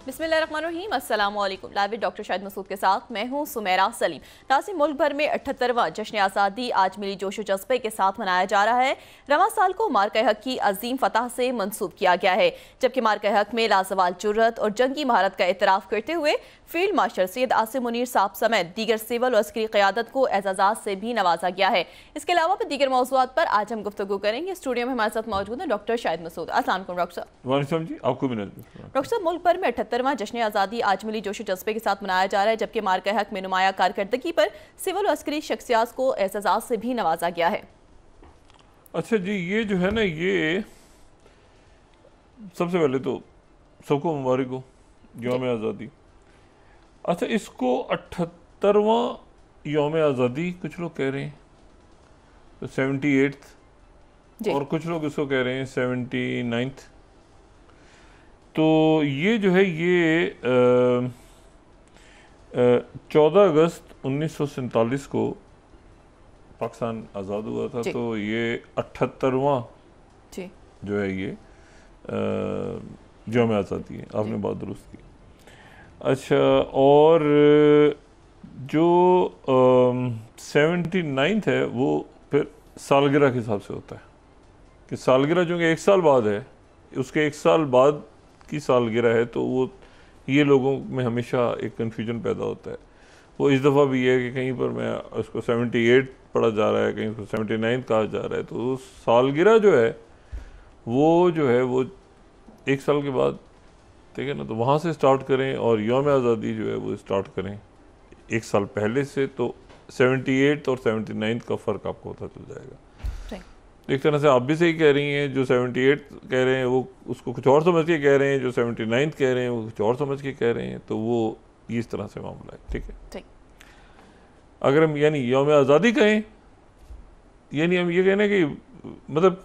बिस्मिल्लाहिर्रहमानिर्रहीम, अस्सलाम वालेकुम। लाइव डॉक्टर शाहिद मसूद के साथ मैं हूं सुमेरा सलीम। नाज़रीन, मुल्क भर में 78वां जश्न आज़ादी आज मिली जोशो जज्बे के साथ मनाया जा रहा है। रवां साल को मार्का हक की अजीम फतह से मंसूब किया गया है, जबकि मार्का हक में लाजवाल जुर्रत और जंगी महारत का एतराफ़ करते हुए फील्ड मार्शल सैयद आसिम मुनीर साहब समेत दीगर सिविल और अस्करी क़यादत को एजाज़ात से भी नवाजा गया है। इसके अलावा भी दीगर मौज़ूआत पर आज हम गुफ्तगू करेंगे। स्टूडियो में हमारे साथ मौजूद हैं डॉक्टर शाहिद मसूद। अस्सलाम वालेकुम डॉक्टर साहब। जी, आपको भी डॉक्टर साहब, मुल्क भर में 78वां जश्न आज़ादी आज मिली जोशो जज्बे के साथ मनाया जा रहा है, जबकि मार्का हक में नुमाया कारकर्दगी पर सिविल और अस्करी शख्सियात को एजाज़ात से भी नवाजा गया है। अच्छा जी, ये जो है ना, ये सबसे पहले तो सबको मुबारक हो यौम आज़ादी। अच्छा, इसको 78वां यौम आज़ादी कुछ लोग कह रहे हैं, तो 78th, और कुछ लोग इसको कह रहे हैं 79th। तो ये जो है ये 14 अगस्त 1947 को पाकिस्तान आज़ाद हुआ था, तो ये 78वां जो है ये यौम आज़ादी है। आपने बात दुरुस्त की। अच्छा, और जो 79th है वो फिर सालगिरह के हिसाब से होता है कि सालगिरह जो कि 1 साल बाद है, उसके 1 साल बाद की सालगिरह है, तो वो ये लोगों में हमेशा एक कन्फ्यूजन पैदा होता है। वो इस दफ़ा भी है कि कहीं पर मैं उसको 78 पढ़ा जा रहा है, कहीं उसको 79 कहा जा रहा है। तो सालगिरह जो है वो 1 साल के बाद, ठीक है ना, तो वहाँ से स्टार्ट करें, और यौम आज़ादी जो है वो स्टार्ट करें 1 साल पहले से। तो 78 और 79 का फ़र्क आपको पता चल जाएगा। एक तरह से आप भी सही कह रही हैं, जो 78 कह रहे हैं वो उसको कुछ और समझ के कह रहे हैं, जो 79 कह रहे हैं वो कुछ और समझ के कह रहे हैं। तो वो इस तरह से मामला है, ठीक है। अगर हम यानी यौम आज़ादी कहें, यानी हम ये कहने कि मतलब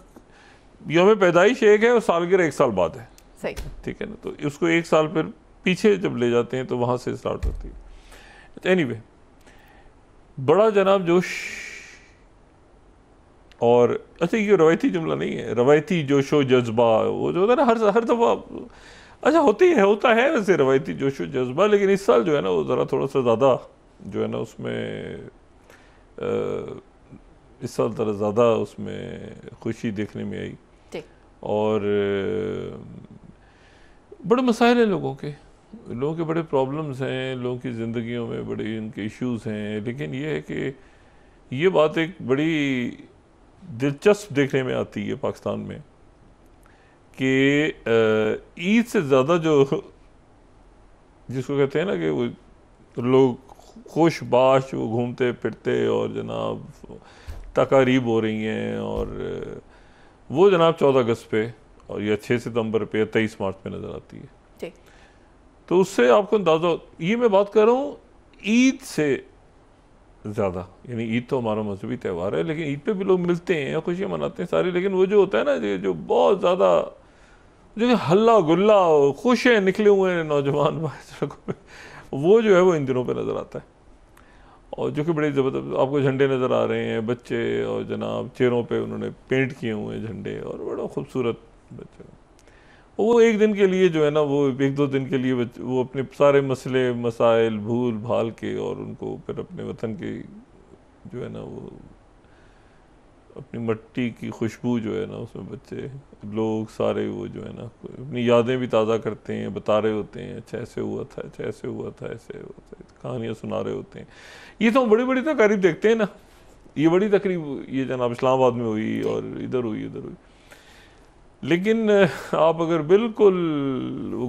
यौम पैदाइश एक है और सालगिरह 1 साल बाद है, सही, ठीक है ना। तो उसको 1 साल फिर पीछे जब ले जाते हैं तो वहाँ से स्टार्ट होती है। एनीवे, बड़ा जनाब जोश, और अच्छा ये रवायती जुमला नहीं है, रवायती जोशो जज्बा वो जो होता है ना हर दफ़ा, अच्छा होता है वैसे रवायती जोशो जज्बा, लेकिन इस साल जो है ना वो ज़रा थोड़ा सा ज़्यादा जो है ना उसमें इस साल ज़रा ज़्यादा उसमें खुशी देखने में आई। और बड़े मसाइल हैं लोगों के बड़े प्रॉब्लम्स हैं, लोगों की ज़िंदगियों में बड़े उनके इश्यूज़ हैं। लेकिन ये है कि ये बात एक बड़ी दिलचस्प देखने में आती है पाकिस्तान में कि ईद से ज़्यादा जो जिसको कहते हैं ना कि वो लोग खुशबाश वो घूमते फिरते और जनाब तकारीब हो रही हैं, और वो जनाब 14 अगस्त पे और या 6 सितंबर पे या 23 मार्च पे नज़र आती है। तो उससे आपको अंदाज़ा, ये मैं बात कर रहा हूँ ईद से ज़्यादा, यानी ईद तो हमारा मजहबी त्यौहार है, लेकिन ईद पे भी लोग मिलते हैं, खुशियाँ मनाते हैं सारी, लेकिन वो जो होता है ना जो बहुत ज़्यादा जो हल्ला गुल्ला खुश हैं निकले हुए हैं नौजवान वो जो है वो इन दिनों पे नज़र आता है। और जो कि बड़े ज़बरदस्त आपको झंडे नज़र आ रहे हैं, बच्चे और जनाब चेहरों पे उन्होंने पेंट किए हुए हैं झंडे, और बड़ा खूबसूरत बच्चे। वो एक दिन के लिए जो है ना, वो 1-2 दिन के लिए वो अपने सारे मसले मसाइल भूल भाल के, और उनको फिर अपने वतन की जो है ना वो अपनी मट्टी की खुशबू जो है ना उसमें बच्चे लोग सारे वो जो है ना अपनी यादें भी ताज़ा करते हैं, बता रहे होते हैं अच्छा ऐसे हुआ था, अच्छा ऐसे हुआ था, ऐसे हुआ था, कहानियाँ सुना रहे होते हैं। ये तो बड़ी बड़ी तकरीब देखते हैं ना, ये बड़ी तकरीब ये जनाब इस्लामाबाद में हुई और इधर हुई उधर हुई। लेकिन आप अगर बिल्कुल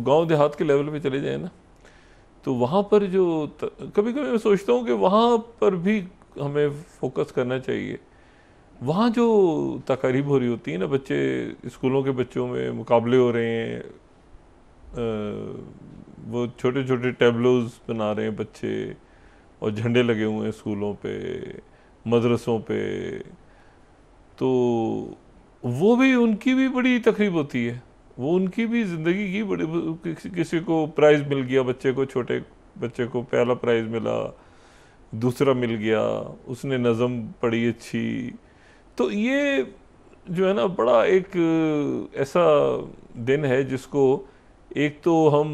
गांव देहात के लेवल पे चले जाए ना, तो वहाँ पर जो कभी कभी मैं सोचता हूँ कि वहाँ पर भी हमें फोकस करना चाहिए। वहाँ जो तकारीब हो रही होती है ना, बच्चे स्कूलों के बच्चों में मुकाबले हो रहे हैं, वो छोटे छोटे टैबलोज बना रहे हैं बच्चे, और झंडे लगे हुए हैं स्कूलों पे मदरसों पे, तो वो भी उनकी भी बड़ी तकरीब होती है। वो उनकी भी ज़िंदगी की बड़ी, किसी को प्राइज़ मिल गया, बच्चे को छोटे बच्चे को पहला प्राइज़ मिला, दूसरा मिल गया, उसने नज़म पढ़ी अच्छी। तो ये जो है ना बड़ा एक ऐसा दिन है जिसको एक तो हम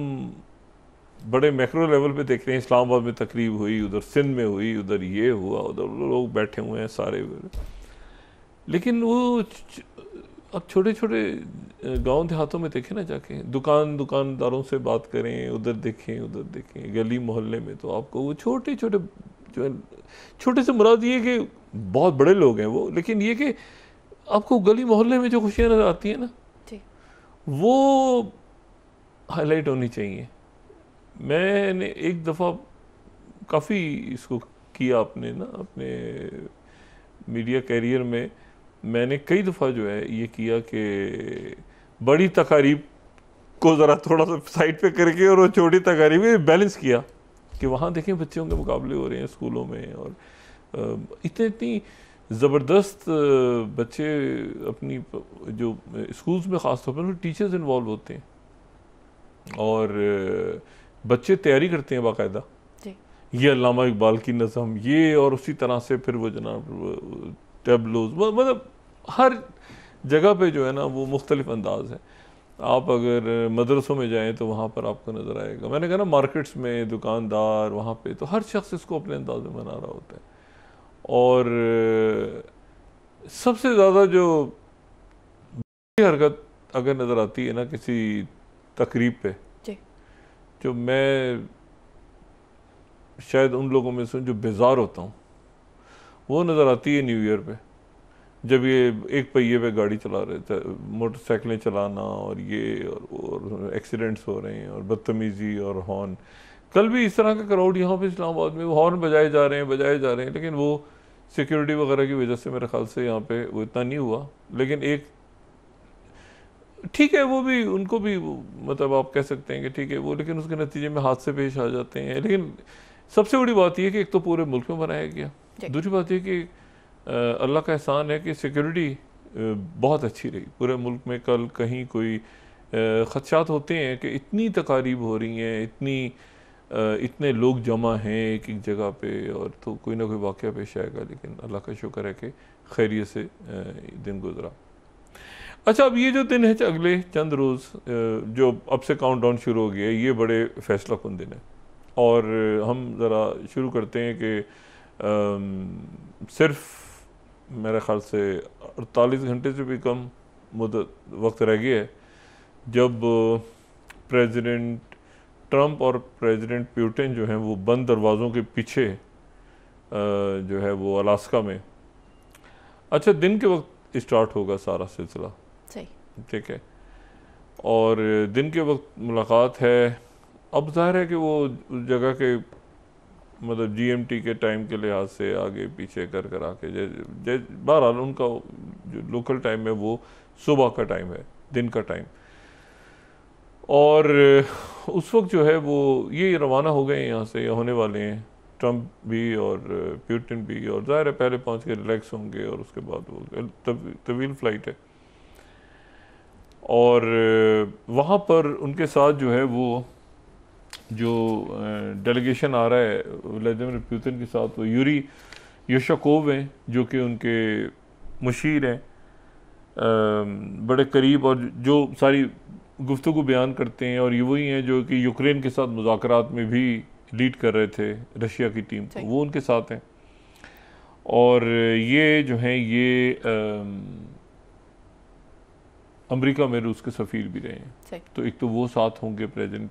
बड़े मैक्रो लेवल पे देख रहे हैं, इस्लामाबाद में तकरीब हुई, उधर सिंध में हुई, उधर ये हुआ, उधर लोग बैठे हुए हैं सारे। लेकिन वो अब छोटे छोटे गांव देहातों में देखें ना, जाके दुकानदारों से बात करें, उधर देखें, गली मोहल्ले में, तो आपको वो छोटे छोटे जो है, छोटे से मुराद ये कि बहुत बड़े लोग हैं वो, लेकिन ये कि आपको गली मोहल्ले में जो खुशियाँ नजर आती हैं ना, वो हाईलाइट होनी चाहिए। मैंने एक दफ़ा काफ़ी इसको किया अपने ना, अपने मीडिया कैरियर में मैंने कई दफ़ा जो है ये किया कि बड़ी तकारीब को ज़रा थोड़ा सा साइड पे करके और वो छोटी तकारीब बैलेंस किया कि वहाँ देखें बच्चों के मुकाबले हो रहे हैं स्कूलों में, और इतनी ज़बरदस्त बच्चे अपनी जो स्कूल्स में ख़ास तौर पर टीचर्स इन्वॉल्व होते हैं और बच्चे तैयारी करते हैं बाकायदा, ये अल्लामा इकबाल की नज़म ये, और उसी तरह से फिर वो जनाब टेबलोज, मतलब हर जगह पे जो है ना वो मुख्तलिफ अंदाज है। आप अगर मदरसों में जाएं तो वहाँ पर आपको नज़र आएगा, मैंने कहा ना मार्केट्स में दुकानदार वहाँ पे, तो हर शख्स इसको अपने अंदाज में मना रहा होता है। और सबसे ज़्यादा जो हरकत अगर नज़र आती है ना किसी तकरीब पे, जो मैं शायद उन लोगों में से जो बेजार होता हूँ, वो नज़र आती है न्यू ईयर पे, जब ये एक पहिए पे गाड़ी चला रहे थे, मोटरसाइकिलें चलाना और ये और एक्सीडेंट्स हो रहे हैं और बदतमीज़ी और हॉर्न। कल भी इस तरह का क्राउड यहाँ पे इस्लामाबाद में, वो हॉर्न बजाए जा रहे हैं, लेकिन वो सिक्योरिटी वगैरह की वजह से मेरे ख्याल से यहाँ पे वो इतना नहीं हुआ। लेकिन एक ठीक है, वो भी उनको भी मतलब आप कह सकते हैं कि ठीक है वो, लेकिन उसके नतीजे में हादसे पेश आ जाते हैं। लेकिन सबसे बड़ी बात यह है कि एक तो पूरे मुल्क में बनाया गया, दूसरी बात यह कि अल्लाह का एहसान है कि सिक्योरिटी बहुत अच्छी रही पूरे मुल्क में। कल कहीं कोई खदशात होते हैं कि इतनी तकारीब हो रही हैं, इतने लोग जमा हैं एक एक जगह पे, और तो कोई ना कोई वाक़या पेश आएगा, लेकिन अल्लाह का शुक्र है कि खैरियत से दिन गुजरा। अच्छा, अब ये जो दिन है अगले चंद रोज़ जो अब से काउंटडाउन शुरू हो गया है, ये बड़े फैसला कुन दिन है। और हम ज़रा शुरू करते हैं कि सिर्फ मेरे ख़्याल से 48 घंटे से भी कम वक्त रह गया है जब प्रेसिडेंट ट्रंप और प्रेसिडेंट पुतिन जो हैं वो बंद दरवाज़ों के पीछे जो है वो अलास्का में, अच्छा दिन के वक्त स्टार्ट होगा सारा सिलसिला, ठीक है, और दिन के वक्त मुलाकात है। अब जाहिर है कि वो उस जगह के मतलब GMT के टाइम के लिहाज से आगे पीछे कर आके बहरहाल उनका जो लोकल टाइम है वो सुबह का टाइम है, दिन का टाइम, और उस वक्त जो है वो ये रवाना हो गए यहाँ से, होने वाले हैं ट्रंप भी और पुतिन भी, और ज़ाहिर है पहले पहुँच के रिलैक्स होंगे और उसके बाद वो तवील फ्लाइट है। और वहाँ पर उनके साथ जो है वो जो डेलीगेशन आ रहा है व्लादिमीर पुतिन के साथ, वो यूरी युशकोव हैं जो कि उनके मुशीर हैं बड़े करीब, और जो सारी गुफ्तगू बयान करते हैं, और ये वही हैं जो कि यूक्रेन के साथ मुज़ाकरात में भी लीड कर रहे थे रशिया की टीम को, वो उनके साथ हैं। और ये जो हैं ये अमेरिका में रूस के सफ़ीर भी रहे हैं, तो एक तो वो साथ होंगे प्रेसिडेंट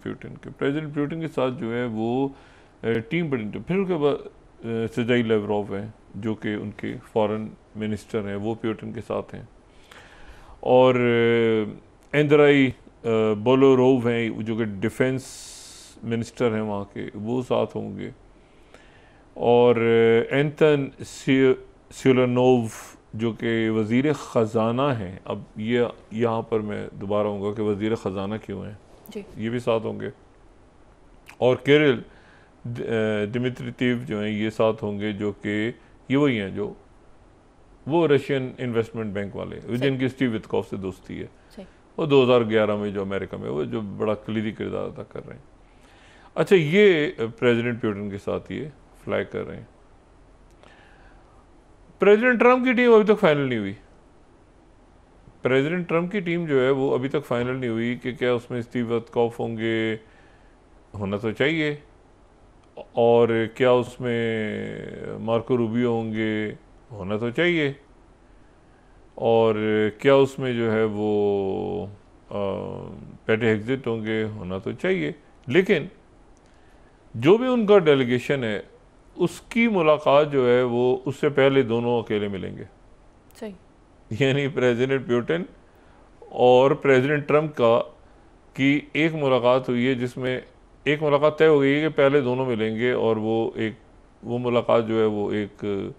पुतिन के साथ जो है वो टीम बड़ी। फिर उसके बाद सर्जेई लैवरोव हैं जो कि उनके फॉरेन मिनिस्टर हैं, वो पुतिन के साथ हैं, और एंद्राई बोलोरोव हैं जो कि डिफेंस मिनिस्टर हैं वहाँ के, वो साथ होंगे, और एंटन सिलनोव जो कि वज़ीर ख़जाना हैं। अब ये यहाँ पर मैं दोबारा आऊँगा कि वज़ीर ख़जाना क्यों हैं, ये भी साथ होंगे, और किरिल दिमित्रियव जो हैं ये साथ होंगे, जो कि ये वही हैं जो वो रशियन इन्वेस्टमेंट बैंक वाले जिनकी स्टीव विटकॉफ से दोस्ती है, वो 2011 में जो अमेरिका में वो जो बड़ा कलीदी किरदार अदा कर रहे हैं। अच्छा, ये प्रेसिडेंट पुतिन के साथ ये फ्लाई कर रहे हैं। प्रेसिडेंट ट्रंप की टीम अभी तक फाइनल नहीं हुई, प्रेसिडेंट ट्रंप की टीम जो है वो अभी तक फाइनल नहीं हुई कि क्या उसमें स्टीव विटकॉफ होंगे, होना तो चाहिए, और क्या उसमें मार्को रूबियो होंगे, होना तो चाहिए, और क्या उसमें जो है वो पेटे हेग्जिट होंगे, होना तो चाहिए। लेकिन जो भी उनका डेलीगेशन है उसकी मुलाकात जो है वो उससे पहले दोनों अकेले मिलेंगे। सही। यानी प्रेसिडेंट पुतिन और प्रेसिडेंट ट्रंप का की एक मुलाकात हुई है, जिसमें एक मुलाकात तय हो गई है कि पहले दोनों मिलेंगे, और वो मुलाकात जो है वो एक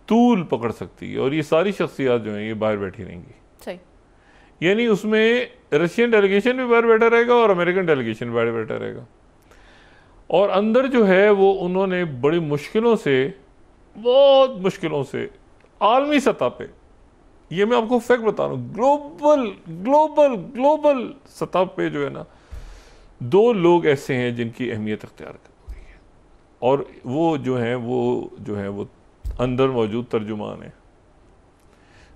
तूल पकड़ सकती है, और ये सारी शख्सियात जो हैं ये बाहर बैठी रहेंगी। सही। यानी उसमें रशियन डेलीगेशन भी बाहर बैठा रहेगा और अमेरिकन डेलीगेशन भी बाहर बैठा रहेगा, और अंदर जो है वो उन्होंने बड़ी मुश्किलों से, बहुत मुश्किलों से आलमी सतह पे, ये मैं आपको फैक्ट बता रहा हूँ, ग्लोबल ग्लोबल ग्लोबल सतह पे जो है ना, 2 लोग ऐसे हैं जिनकी अहमियत अख्तियार कर गई है, और वो जो हैं वो अंदर मौजूद तर्जुमान है।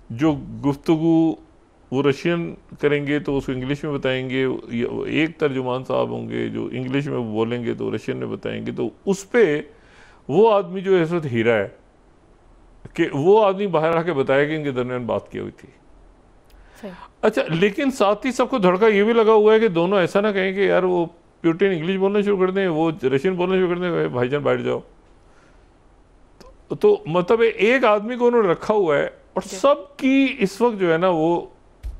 जो गुफ्तगू वो रशियन करेंगे तो उसको इंग्लिश में बताएंगे, एक तर्जुमान साहब होंगे जो इंग्लिश में बोलेंगे तो रशियन में बताएंगे, तो उस पर वो आदमी जो इस वक्त हीरा है कि वो आदमी बाहर आके बताया कि इनके दरमियान बात की हुई थी। अच्छा, लेकिन साथ ही सबको धड़का ये भी लगा हुआ है कि दोनों ऐसा ना कहें कि यार वो पुतिन इंग्लिश बोलना शुरू कर दें, वो रशियन बोलना शुरू कर दें, भाईजान बैठ जाओ। तो मतलब एक आदमी को उन्होंने रखा हुआ है, और सबकी इस वक्त जो है ना वो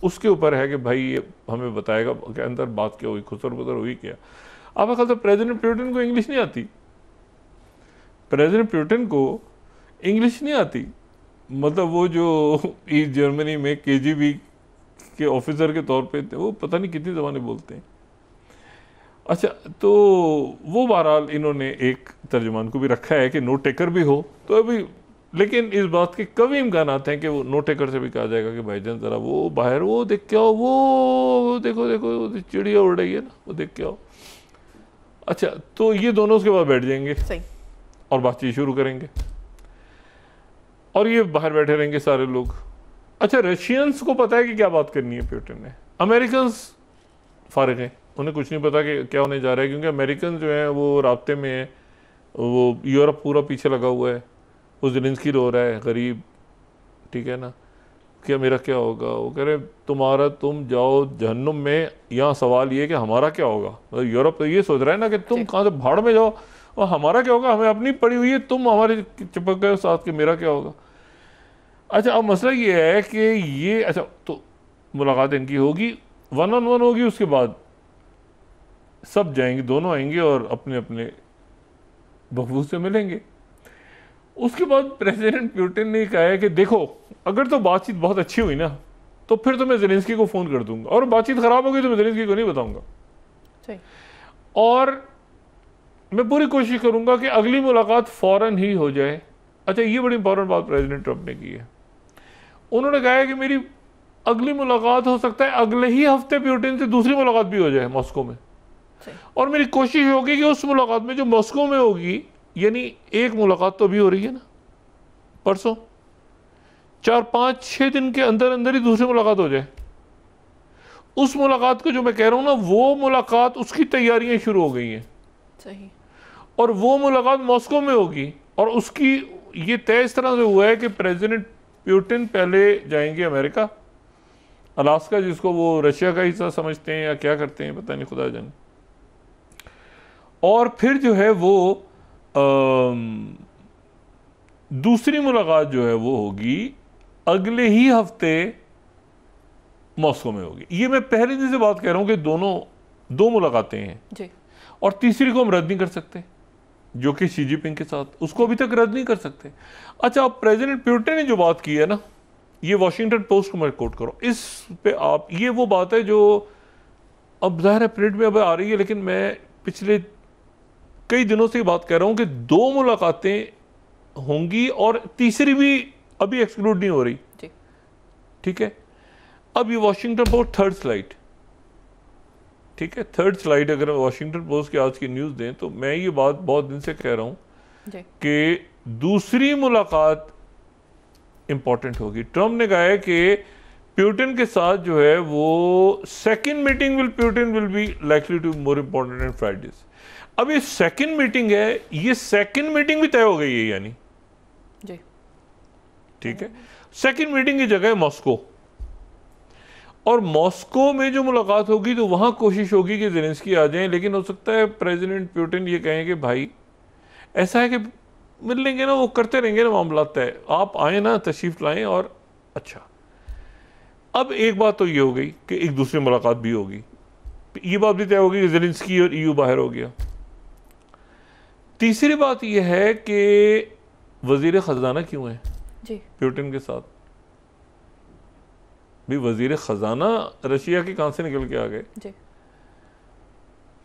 उसके ऊपर है कि भाई ये हमें बताएगा कि अंदर बात क्या हुई, खुसर बुसर हुई क्या। अब ख्याल तो प्रेसिडेंट पुतिन को इंग्लिश नहीं आती, प्रेसिडेंट पुतिन को इंग्लिश नहीं आती, मतलब वो जो ईस्ट जर्मनी में KGB के ऑफिसर के तौर पे थे, वो पता नहीं कितनी ज़बानें बोलते हैं। अच्छा, तो वो बहरहाल इन्होंने एक तर्जुमान को भी रखा है कि नोट टेकर भी हो, तो अभी लेकिन इस बात के कभी इम्कान आते हैं कि वो नोट टेकर से भी कहा जाएगा कि भाईजान ज़रा वो बाहर वो देख के आओ, वो देखो देखो चिड़िया उड़ रही है ना, वो देख के आओ। अच्छा, तो ये दोनों उसके बाद बैठ जाएंगे और बातचीत शुरू करेंगे, और ये बाहर बैठे रहेंगे सारे लोग। अच्छा, रशियंस को पता है कि क्या बात करनी है पुतिन ने, अमेरिकन्स फारिग हैं, उन्हें कुछ नहीं पता कि क्या होने जा रहा है, क्योंकि अमेरिकन जो हैं वो राब्ते में है, वो यूरोप पूरा पीछे लगा हुआ है, वो ज़ेलेंस्की रो रहा है गरीब, ठीक है ना, क्या मेरा क्या होगा। वो कह रहे तुम्हारा तुम जाओ जहन्नुम में, यहाँ सवाल ये कि हमारा क्या होगा। मतलब यूरोप तो ये सोच रहा है ना कि तुम कहाँ से भाड़ में जाओ, और हमारा क्या होगा, हमें अपनी पड़ी हुई है, तुम हमारे चिपक गए साथ के, मेरा क्या होगा। अच्छा, अब मसला ये है कि ये, अच्छा तो मुलाकात इनकी होगी, 1-on-1 होगी, उसके बाद सब जाएंगे, दोनों आएंगे और अपने अपने बखूबी से मिलेंगे। उसके बाद प्रेसिडेंट पुतिन ने कहा है कि देखो अगर तो बातचीत बहुत अच्छी हुई ना तो फिर तो मैं ज़ेलेंस्की को फ़ोन कर दूंगा, और बातचीत ख़राब हो गई तो मैं ज़ेलेंस्की को नहीं बताऊंगा, और मैं पूरी कोशिश करूंगा कि अगली मुलाकात फ़ौरन ही हो जाए। अच्छा, ये बड़ी इंपॉर्टेंट बात प्रेसिडेंट ट्रंप ने की है, उन्होंने कहा है कि मेरी अगली मुलाकात हो सकता है अगले ही हफ्ते पुतिन से दूसरी मुलाकात भी हो जाए मॉस्को में, और मेरी कोशिश होगी कि उस मुलाकात में जो मॉस्को में होगी, यानी एक मुलाकात तो अभी हो रही है ना परसों, 4-5-6 दिन के अंदर अंदर ही दूसरी मुलाकात हो जाए। उस मुलाकात को जो मैं कह रहा हूं ना, वो मुलाकात उसकी तैयारियां शुरू हो गई हैं, सही, और वो मुलाकात मॉस्को में होगी, और उसकी ये तय इस तरह से हुआ है कि प्रेसिडेंट पुतिन पहले जाएंगे अमेरिका, अलास्का जिसको वो रशिया का हिस्सा समझते हैं या क्या करते हैं पता नहीं, खुदा जाने, और फिर जो है वो दूसरी मुलाकात जो है वो होगी अगले ही हफ्ते मॉस्को में होगी। ये मैं पहले दिन से बात कह रहा हूं कि दोनों 2 मुलाकातें हैं जी, और तीसरी को हम रद्द नहीं कर सकते, जो कि शी जिनपिंग के साथ, उसको अभी तक रद्द नहीं कर सकते। अच्छा, अब प्रेसिडेंट पुतिन ने जो बात की है ना, ये वॉशिंगटन पोस्ट को मैं कोट करूं, इस पे आप, ये वो बात है जो अब जाहिर है प्रिंट में अब आ रही है, लेकिन मैं पिछले कई दिनों से बात कर रहा हूं कि 2 मुलाकातें होंगी और तीसरी भी अभी एक्सक्लूड नहीं हो रही, ठीक है। अब ये वॉशिंगटन पोस्ट थर्ड स्लाइड, ठीक है, थर्ड स्लाइड अगर वॉशिंगटन पोस्ट की आज की न्यूज़ दें तो मैं ये बात बहुत दिन से कह रहा हूं कि दूसरी मुलाकात इंपॉर्टेंट होगी। ट्रंप ने कहा है कि प्यूटिन के साथ जो है वो second meeting Putin will be likely to more important and Fridays. अब ये सेकंड मीटिंग है, ये सेकंड मीटिंग भी तय हो गई है यानी जी, ठीक है। सेकंड मीटिंग की जगह है मॉस्को, और मॉस्को में जो मुलाकात होगी तो वहां कोशिश होगी कि ज़ेलेंस्की आ जाएं, लेकिन हो सकता है प्रेसिडेंट प्यूटिन ये कहें कि भाई ऐसा है कि मिल लेंगे ना, वो करते रहेंगे ना मामला तय, आप आए ना, तशरीफ लाएं। और अच्छा, अब एक बात तो ये हो गई कि एक दूसरी मुलाकात भी होगी, ये बात भी तय होगी कि ज़ेलेंस्की और EU बाहर हो गया। तीसरी बात यह है कि वजीर ख़जाना क्यों है जी, प्यूटिन के साथ? भी वजीर ख़जाना रशिया के कहां से निकल के आ गए जी,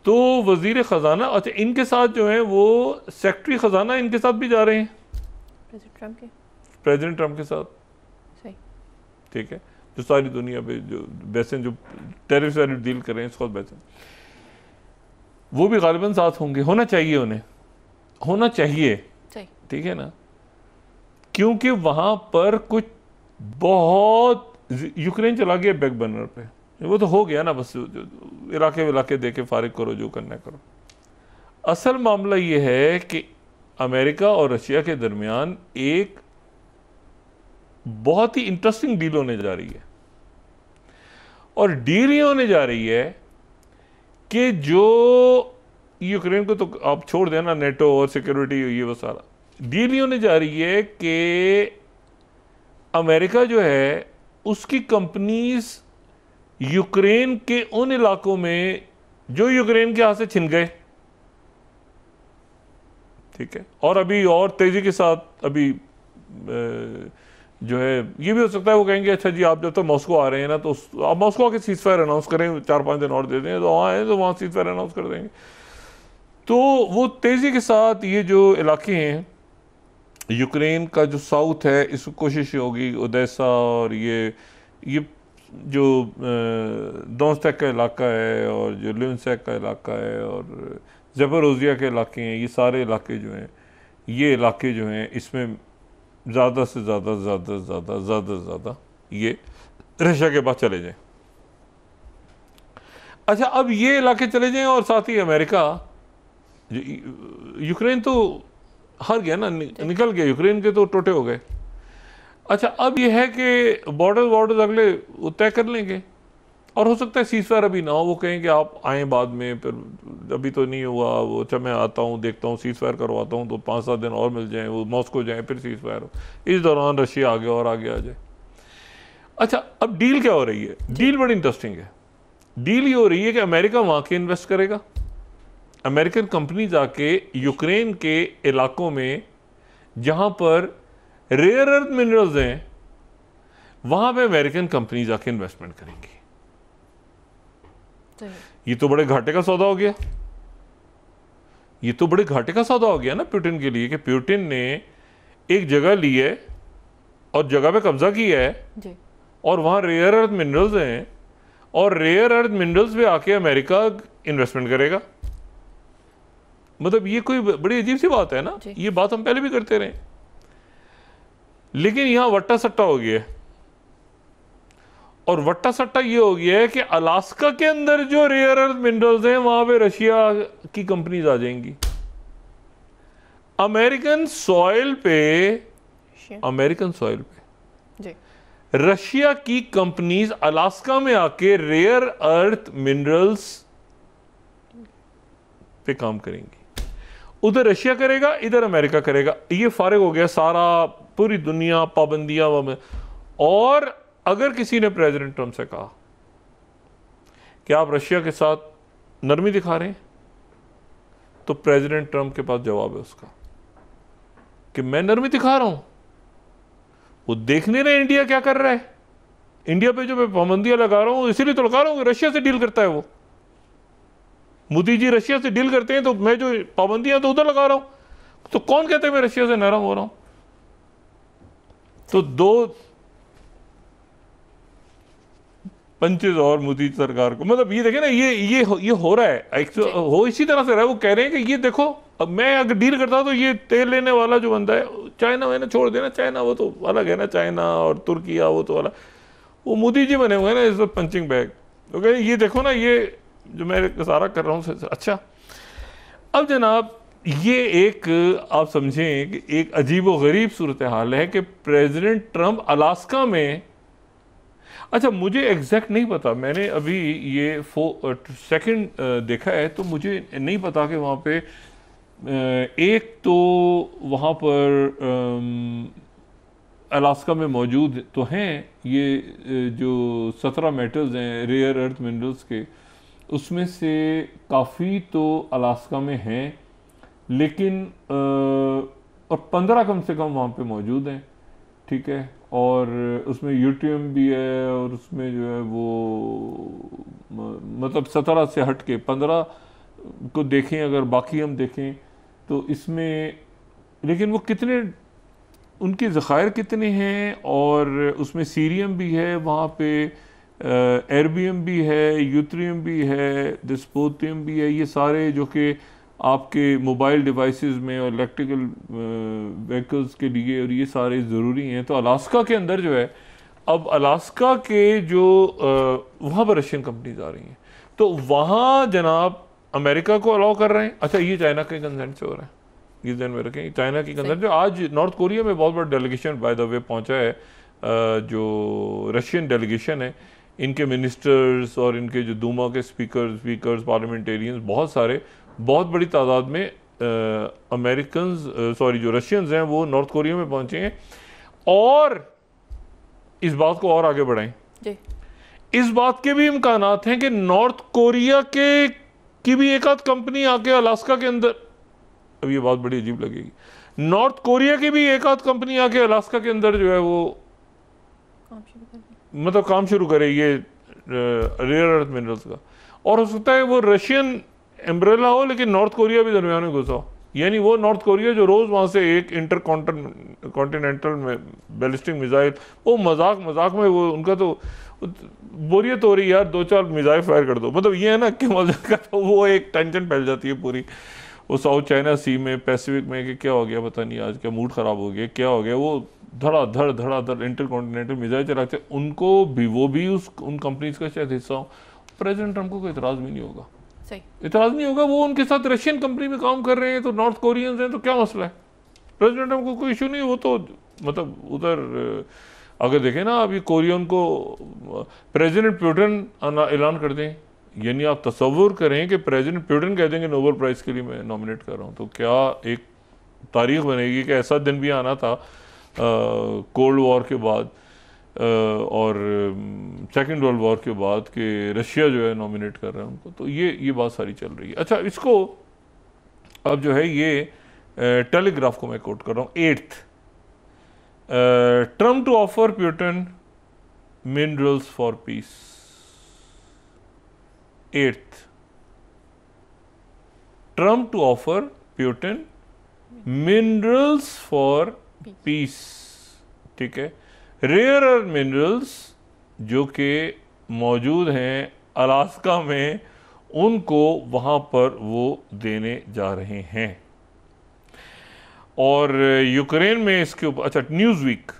तो वजीर ख़जाना, अच्छा इनके साथ जो है वो सेक्रेटरी ख़जाना इनके साथ भी जा रहे हैं प्रेसिडेंट ट्रम्प के साथ, सही, ठीक है, जो सारी दुनिया पे जो बैसन जो टैरिफ वाली डील कर रहे हैं स्कॉट बैसन, वो भी गालिबन साथ होंगे, होना चाहिए, उन्हें होना चाहिए, ठीक है ना, क्योंकि वहां पर कुछ बहुत यूक्रेन चला गया बैक बर्नर पे, वो तो हो गया ना, बस इलाके दे के फारिग करो, जो करना करो। असल मामला ये है कि अमेरिका और रशिया के दरमियान एक बहुत ही इंटरेस्टिंग डील होने जा रही है, और डील ये होने जा रही है कि जो यूक्रेन को तो आप छोड़ देना, नेटो और सिक्योरिटी ये वो सारा, डील ये होने जा रही है कि अमेरिका जो है उसकी कंपनीज यूक्रेन के उन इलाकों में जो यूक्रेन के हाथ से छिन गए, ठीक है, और अभी और तेजी के साथ अभी जो है ये भी हो सकता है वो कहेंगे अच्छा जी आप जब तक मॉस्को आ रहे हैं ना तो आप मॉस्को आके सीज फायर अनाउंस करें, 4-5 दिन और दे दें, तो वहाँ है तो वहाँ सीज फायर अनाउंस कर देंगे। तो वो तेजी के साथ ये जो इलाके हैं यूक्रेन का जो साउथ है, इस कोशिश होगी ओडेसा और ये जो डोनेत्स्क का इलाका है और जो लुहांस्क का इलाका है और ज़पोरिज़िया के इलाके हैं, ये सारे इलाके जो हैं, ये इलाके जो हैं इसमें ज़्यादा से ज़्यादा ये रशिया के पास चले जाएं। अच्छा, अब ये इलाके चले जाएं और साथ ही अमेरिका, यूक्रेन तो हार गया ना, निकल गया, यूक्रेन के तो टोटे हो गए। अच्छा, अब ये है कि बॉर्डर अगले तय कर लेंगे, और हो सकता है सीज़फायर अभी ना हो, वो कहें कि आप आएँ बाद में, फिर अभी तो नहीं हुआ, वो अच्छा मैं आता हूँ देखता हूँ सीज़फायर करवाता हूँ, तो 5-7 दिन और मिल जाएँ, वो मॉस्को जाएँ फिर सीज़फायर हो, इस दौरान रशिया आगे और आगे आ जाए। अच्छा, अब डील क्या हो रही है? डील बड़ी इंटरेस्टिंग है। डील ये हो रही है कि अमेरिका वहाँ के इन्वेस्ट करेगा, अमेरिकन कंपनी जाके यूक्रेन के इलाकों में जहाँ पर रेयर अर्थ मिनरल्स हैं वहाँ पे अमेरिकन कंपनी जाके इन्वेस्टमेंट करेंगी। ये तो बड़े घाटे का सौदा हो गया, ये तो बड़े घाटे का सौदा हो गया ना प्यूटिन के लिए, कि प्यूटिन ने एक जगह ली है और जगह पे कब्जा किया है जी। और वहाँ रेयर अर्थ मिनरल्स हैं, और रेयर अर्थ मिनरल्स पे आके अमेरिका इन्वेस्टमेंट करेगा। मतलब ये कोई बड़ी अजीब सी बात है ना, ये बात हम पहले भी करते रहे, लेकिन यहां वट्टा सट्टा हो गया है। और वट्टा सट्टा ये हो गया है कि अलास्का के अंदर जो रेयर अर्थ मिनरल्स हैं वहां पे रशिया की कंपनीज आ जाएंगी। अमेरिकन सॉइल पे जी। रशिया की कंपनीज अलास्का में आके रेयर अर्थ मिनरल्स पे काम करेंगी। उधर रशिया करेगा, इधर अमेरिका करेगा। ये फारिग हो गया सारा, पूरी दुनिया पाबंदियां। और अगर किसी ने प्रेसिडेंट ट्रम्प से कहा कि आप रशिया के साथ नरमी दिखा रहे हैं, तो प्रेसिडेंट ट्रम्प के पास जवाब है उसका कि मैं नरमी दिखा रहा हूं, वो देख नहीं रहे इंडिया क्या कर रहा है। इंडिया पे जो मैं पाबंदियां लगा रहा हूं इसीलिए तो लगा रहा हूं, रशिया से डील करता है वो। मोदी जी रशिया से डील करते हैं तो मैं जो पाबंदियां तो उधर लगा रहा हूं। तो कौन कहते हैं मैं रशिया से नरम हो रहा हूं? तो दो पंचेज और मोदी सरकार को, मतलब ये देखे ना, ये हो रहा है, हो इसी तरह से रहा है। वो कह रहे हैं कि ये देखो, अब मैं अगर डील करता तो ये तेल लेने वाला जो बंदा है, चाइना मैंने छोड़ देना, चाइना वो तो अलग है ना, चाइना और तुर्किया वो तो अलग, वो मोदी जी बने हुए हैं ना इस वक्त पंचिंग बैग। तो कह ये देखो ना, ये जो मैं इशारा कर रहा हूँ। अच्छा, अब जनाब ये एक आप समझें कि एक अजीब व गरीब सूरत हाल है कि प्रेसिडेंट ट्रंप अलास्का में, अच्छा मुझे एग्जैक्ट नहीं पता, मैंने अभी ये सेकंड देखा है, तो मुझे नहीं पता कि वहाँ पे एक तो वहाँ पर अलास्का में मौजूद तो हैं ये जो 17 मेटल्स हैं रेयर अर्थ मिनरल्स के, उसमें से काफ़ी तो अलास्का में हैं, लेकिन और 15 कम से कम वहाँ पे मौजूद हैं, ठीक है। और उसमें यूट्रियम भी है, और उसमें जो है वो मतलब 17 से हट के 15 को देखें, अगर बाकी हम देखें तो इसमें, लेकिन वो कितने, उनके ज़खायर कितने हैं, और उसमें सीरियम भी है वहाँ पे, एर्बियम भी है, यूट्रियम भी है, डिस्पोटियम भी है, ये सारे जो कि आपके मोबाइल डिवाइसेस में और इलेक्ट्रिकल व्हीकल्स के लिए, और ये सारे ज़रूरी हैं। तो अलास्का के अंदर जो है, अब अलास्का के जो वहाँ पर रशियन कंपनीज आ रही हैं, तो वहाँ जनाब अमेरिका को अलाउ कर रहे हैं। अच्छा, ये चाइना के कंसेंट से हो रहा है, ये ध्यान में रखें, चाइना की कंसेंट। जो आज नॉर्थ कोरिया में बहुत बड़ा डेलीगेशन बाय द वे पहुँचा है, जो रशियन डेलीगेशन है, इनके मिनिस्टर्स और इनके जो दूमा के स्पीकर्स पार्लियामेंटेरियंस, बहुत सारे, बहुत बड़ी तादाद में जो रशियंस हैं वो नॉर्थ कोरिया में पहुंचे हैं, और इस बात को और आगे बढ़ाएं जी। इस बात के भी इम्कानात हैं कि नॉर्थ कोरिया की भी एक आध कंपनी आके अलास्का के अंदर, अब ये बात बड़ी अजीब लगेगी, नॉर्थ कोरिया की भी एक आध कंपनी आके अलास्का के अंदर जो है वो मतलब काम शुरू करे ये रेयर अर्थ मिनरल्स का, और हो सकता है वो रशियन एम्ब्रेला हो, लेकिन नॉर्थ कोरिया भी दरमियान में घुसा हो। यानी वो नॉर्थ कोरिया जो रोज़ वहाँ से एक इंटर कॉन्टिनेंटल बैलिस्टिक मिसाइल, वो मजाक में वो उनका तो बोरियत हो रही यार, 2-4 मिसाइल फायर कर दो, मतलब ये है ना कि मजाक का, तो वो एक टेंशन फैल जाती है पूरी वो साउथ चाइना सी में, पैसिफिक में, कि क्या हो गया पता नहीं, आज क्या मूड ख़राब हो गया, क्या हो गया, वो धड़ाधड़ इंटर कॉन्टिनेंटल मिसाइल चलाते, उनको भी वो भी उन कंपनीज का शायद हिस्सा हो। प्रेसिडेंट ट्रंप को कोई इतराज़ भी नहीं होगा, इतराज़ नहीं होगा, वो उनके साथ रशियन कंपनी में काम कर रहे हैं, तो नॉर्थ कोरियंस हैं, तो क्या मसला है, प्रेसिडेंट ट्रंप को कोई इशू नहीं। वो तो मतलब उधर अगर देखें ना, अभी कोरियन को प्रेसिडेंट पुतिन ऐलान कर दें, यानी आप तसव्वुर करें कि प्रेसिडेंट पुतिन कह देंगे नोबेल प्राइज़ के लिए मैं नॉमिनेट कर रहा हूँ, तो क्या एक तारीख बनेगी कि ऐसा दिन भी आना था कोल्ड वॉर के बाद और सेकेंड वर्ल्ड वॉर के बाद कि रशिया जो है नॉमिनेट कर रहा है उनको। तो ये बात सारी चल रही है। अच्छा, इसको अब जो है ये टेलीग्राफ को मैं कोट कर रहा हूँ, 8th Trump to offer Putin minerals for peace. 8th Trump to offer Putin minerals for peace, ठीक है। रेयर अर्थ मिनरल्स जो कि मौजूद हैं अलास्का में, उनको वहाँ पर वो देने जा रहे हैं। और यूक्रेन में इसके ऊपर, अच्छा, Newsweek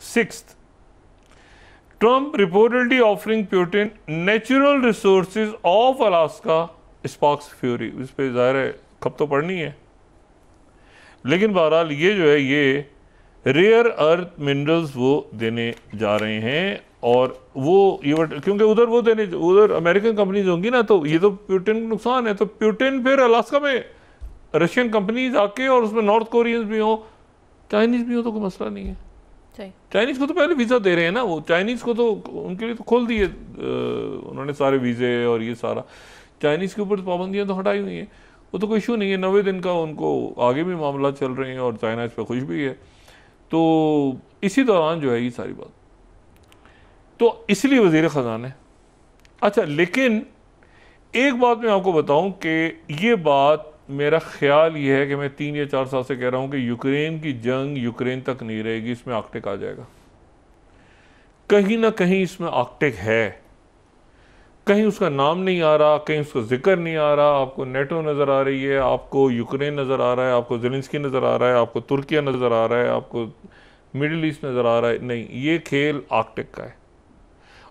6th Trump reportedly offering Putin natural resources of Alaska sparks fury. इस पर ज़ाहिर है खप तो पड़नी है, लेकिन बहरहाल ये जो है ये रेयर अर्थ मिनरल्स वो देने जा रहे हैं, और वो ये क्योंकि उधर अमेरिकन कंपनीज होंगी ना, तो ये तो पुतिन को नुकसान है। तो पुतिन फिर अलास्का में रशियन कंपनीज आके, और उसमें नॉर्थ कोरियंस भी हो, चाइनीज भी हो, तो कोई मसला नहीं है। चाइनीज को तो पहले वीज़ा दे रहे हैं ना, वो चाइनीज को तो उनके लिए तो खोल दिए उन्होंने सारे वीज़े, और ये सारा चाइनीज के ऊपर तो पाबंदियाँ तो हटाई हुई हैं, वो तो कोई इशू नहीं है। 90 दिन का उनको आगे भी मामला चल रहे हैं, और चाइना इस पर खुश भी है। तो इसी दौरान जो है ये सारी बात, तो इसलिए वज़ीर ख़ज़ाना है। अच्छा, लेकिन एक बात मैं आपको बताऊं कि ये बात, मेरा ख्याल ये है कि मैं 3 या 4 साल से कह रहा हूं कि यूक्रेन की जंग यूक्रेन तक नहीं रहेगी, इसमें आर्कटिक आ जाएगा। कहीं ना कहीं इसमें आर्कटिक है, कहीं उसका नाम नहीं आ रहा, कहीं उसका जिक्र नहीं आ रहा। आपको नेटो नज़र आ रही है, आपको यूक्रेन नज़र आ रहा है, आपको ज़ेलेंस्की नज़र आ रहा है, आपको तुर्किया नज़र आ रहा है, आपको मिडिल ईस्ट नज़र आ रहा है, नहीं, ये खेल आर्कटिक का है।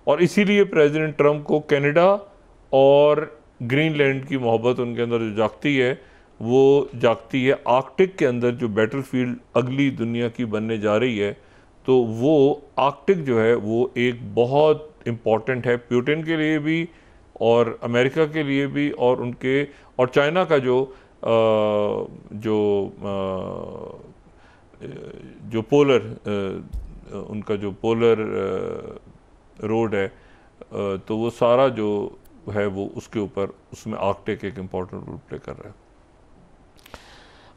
और इसीलिए प्रेसिडेंट ट्रंप को कनाडा और ग्रीनलैंड की मोहब्बत उनके अंदर जो जागती है, वो जागती है आर्कटिक के अंदर, जो बैटलफील्ड अगली दुनिया की बनने जा रही है। तो वो आर्कटिक जो है वो एक बहुत इम्पॉर्टेंट है पुतिन के लिए भी और अमेरिका के लिए भी, और उनके और चाइना का जो पोलर उनका जो पोलर रोड है, तो वो सारा जो है वो उसके ऊपर, उसमें आर्कटिक एक इम्पॉर्टेंट रोल प्ले कर रहा है।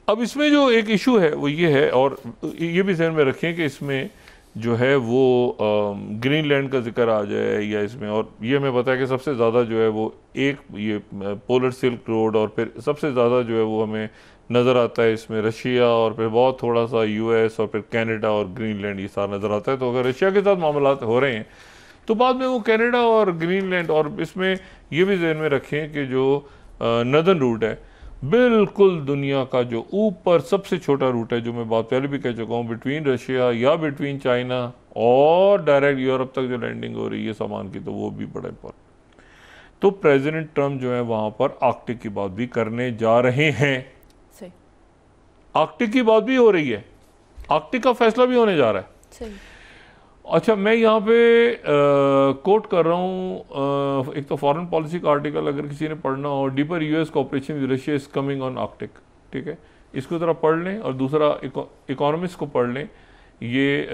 अब इसमें जो एक इशू है वो ये है, और ये भी ध्यान में रखें कि इसमें जो है वो ग्रीनलैंड का जिक्र आ जाए या इसमें, और ये हमें पता है कि सबसे ज़्यादा जो है वो एक ये पोलर सिल्क रोड, और फिर सबसे ज़्यादा जो है वो हमें नज़र आता है इसमें रशिया, और फिर बहुत थोड़ा सा यूएस, और फिर कनाडा और ग्रीनलैंड, ये सारा नज़र आता है। तो अगर रशिया के साथ मामला हो रहे हैं तो बाद में वो कनाडा और ग्रीनलैंड, और इसमें ये भी ध्यान में रखें कि जो नदर्न रूट है, बिल्कुल दुनिया का जो ऊपर सबसे छोटा रूट है, जो मैं बात पहले भी कह चुका हूँ, बिटवीन रशिया या बिटवीन चाइना और डायरेक्ट यूरोप तक जो लैंडिंग हो रही है सामान की, तो वो भी बड़ा इंपॉर्टेंट। तो प्रेसिडेंट ट्रंप जो है वहाँ पर आर्कटिक की बात भी करने जा रहे हैं। सही। आर्कटिक की बात भी हो रही है, आर्कटिक का फैसला भी होने जा रहा है। सही। अच्छा, मैं यहाँ पे कोट कर रहा हूँ एक तो फॉरेन पॉलिसी का आर्टिकल, अगर किसी ने पढ़ना हो, deeper US cooperation with Russia is coming on Arctic, ठीक है, इसको ज़रा पढ़ लें। और दूसरा इकोनॉमिस्ट को पढ़ लें, ये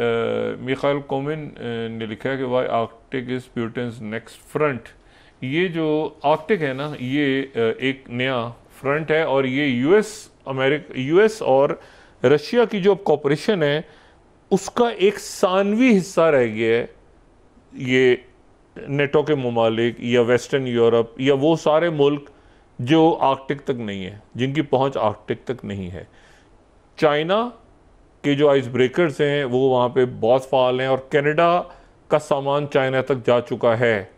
मिखाइल कोमिन ने लिखा है कि why Arctic is Putin's next front. ये जो आर्कटिक है ना, ये एक नया फ्रंट है, और ये यूएस और रशिया की जो कोऑपरेशन है उसका एक सानवी हिस्सा रह गया है। ये नेटो के ममालिक या वेस्टर्न यूरोप या वो सारे मुल्क जो आर्कटिक तक नहीं है, जिनकी पहुंच आर्कटिक तक नहीं है। चाइना के जो आइस ब्रेकर्स हैं वो वहाँ पे बहुत फाल हैं, और कनाडा का सामान चाइना तक जा चुका है।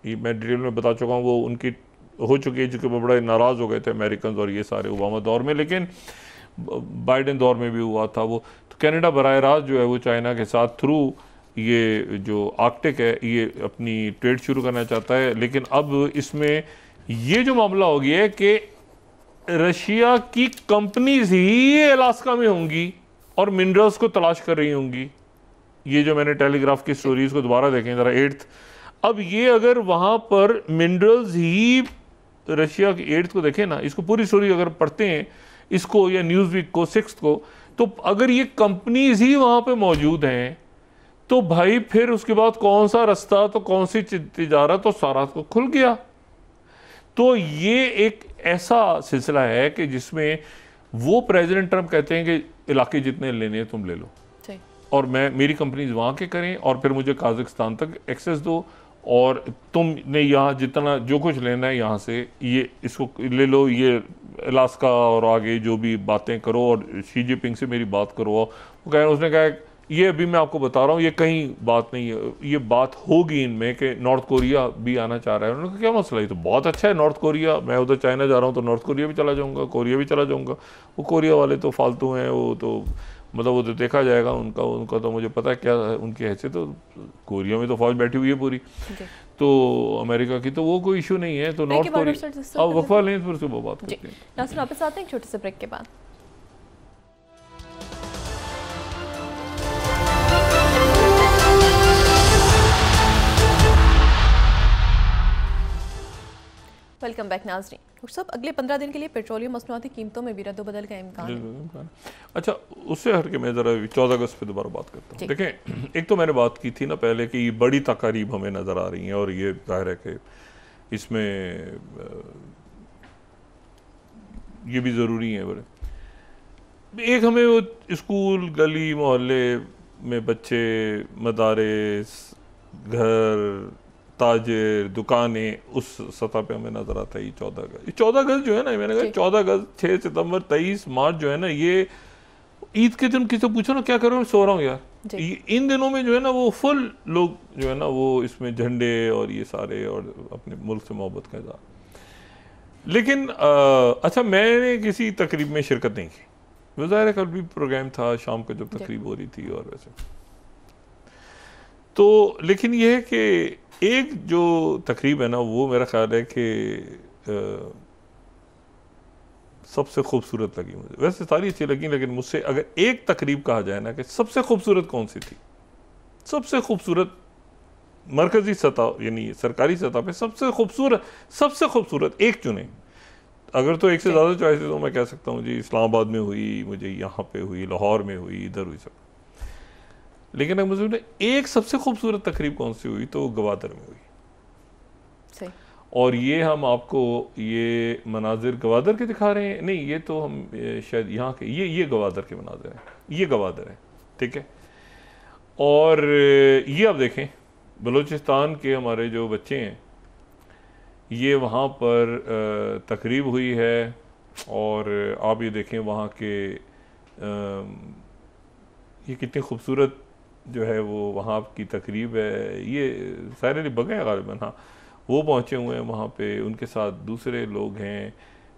ये मैं डिटेल में बता चुका हूँ, वो उनकी हो चुकी है, जो कि वो बड़े नाराज़ हो गए थे अमेरिकन और ये सारे ओबामा दौर में, लेकिन बाइडेन दौर में भी हुआ था वो। तो कनाडा बराह रास्त जो है वो चाइना के साथ थ्रू ये जो आर्कटिक है ये अपनी ट्रेड शुरू करना चाहता है। लेकिन अब इसमें ये जो मामला हो गया है कि रशिया की कंपनीज ही अलास्का में होंगी और मिनरल्स को तलाश कर रही होंगी। ये जो मैंने टेलीग्राफ की स्टोरीज को दोबारा देखें जरा, 8th, अब ये अगर वहां पर मिनरल्स ही रशिया की 8th को देखें ना, इसको पूरी स्टोरी अगर पढ़ते हैं इसको, या न्यूज़ वीक को 6th को, तो अगर ये कंपनीज ही वहां पे मौजूद हैं तो भाई फिर उसके बाद कौन सा रास्ता, तो कौन सी तिजारत, तो सारा को खुल गया। तो ये एक ऐसा सिलसिला है कि जिसमें वो प्रेसिडेंट ट्रंप कहते हैं कि इलाके जितने लेने हैं तुम ले लो, और मेरी कंपनीज वहाँ के करें, और फिर मुझे काजाकिस्तान तक एक्सेस दो, और तुमने यहाँ जितना जो कुछ लेना है यहाँ से ये इसको ले लो, ये अलास्का और आगे जो भी बातें करो, और शी जिनपिंग से मेरी बात करो। वो कह रहे, उसने कहा ये अभी मैं आपको बता रहा हूँ, ये कहीं बात नहीं है, ये बात होगी इनमें कि नॉर्थ कोरिया भी आना चाह रहा है। उन्होंने कहा क्या मसला है, तो बहुत अच्छा है नॉर्थ कोरिया, मैं उधर चाइना जा रहा हूँ तो नॉर्थ कोरिया भी चला जाऊँगा, कोरिया भी चला जाऊँगा। वो कोरिया वाले तो फालतू हैं, वो तो मतलब वो तो देखा जाएगा, उनका तो मुझे पता है क्या उनकी हैसियत, तो कोरिया में तो फौज बैठी हुई है पूरी, तो अमेरिका की, तो वो कोई इशू नहीं है। तो नॉर्थ कोरिया अब वक्फा लें, फिर सुबह बात करते हैं। नाज़रीन वापस आते हैं छोटे से ब्रेक के बाद। वेलकम बैक नाज़रीन। डॉक्टर साहब, अगले 15 दिन के लिए पेट्रोलियम मसनूआती कीमतों में भी रद्दोबदल का इम्कान है। अच्छा, उससे हट के मैं ज़रा 14 अगस्त पे दोबारा बात करता हूँ। देखें, एक तो मैंने बात की थी ना पहले कि ये बड़ी तकारीब हमें नज़र आ रही हैं, और ये जाहिर है कि इसमें ये भी ज़रूरी है बड़े। एक हमें वो स्कूल, गली, मोहल्ले में बच्चे, मदारिस, घर, ताजिर, दुकानें, उस सतह पे हमें नजर आता है। ये 14 अगस्त जो है ना, मैंने कहा 14 अगस्त, 6 सितंबर, 23 मार्च जो है ना, ये ईद के दिन किसी पूछो ना क्या करो, मैं सो रहा हूँ यार। इन दिनों में जो है ना वो फुल लोग जो है ना वो इसमें झंडे और ये सारे और अपने मुल्क से मोहब्बत का इज़हार। लेकिन अच्छा, मैंने किसी तकरीब में शिरकत नहीं की, वो ज़ाहिर है कल भी प्रोग्राम था शाम को जब तकरीब हो रही थी और वैसे तो, लेकिन ये है कि एक जो तकरीब है ना वो मेरा ख्याल है कि सबसे खूबसूरत लगी मुझे। वैसे सारी अच्छी लगी, लेकिन मुझसे अगर एक तकरीब कहा जाए ना कि सबसे खूबसूरत कौन सी थी, सबसे खूबसूरत मरकजी सतह यानी सरकारी सतह पे सबसे खूबसूरत एक चुने। अगर तो एक से ज़्यादा चॉइसेस तो मैं कह सकता हूँ जी इस्लामाबाद में हुई, मुझे यहाँ पे हुई, लाहौर में हुई, इधर हुई सब, लेकिन अगर मुझे एक सबसे खूबसूरत तकरीब कौन सी हुई तो गवादर में हुई। सही। और ये हम आपको ये मनाजिर गवादर के दिखा रहे हैं, नहीं ये तो हम शायद यहाँ के ये गवादर के मनाजिर हैं, ये गवादर है, ठीक है। और ये आप देखें बलूचिस्तान के हमारे जो बच्चे हैं ये वहाँ पर तकरीब हुई है, और आप ये देखें वहाँ के ये कितनी खूबसूरत जो है वो वहाँ की तकरीब है। ये सारे बगैर गालिबन हाँ वो पहुँचे हुए हैं वहाँ पे, उनके साथ दूसरे लोग हैं।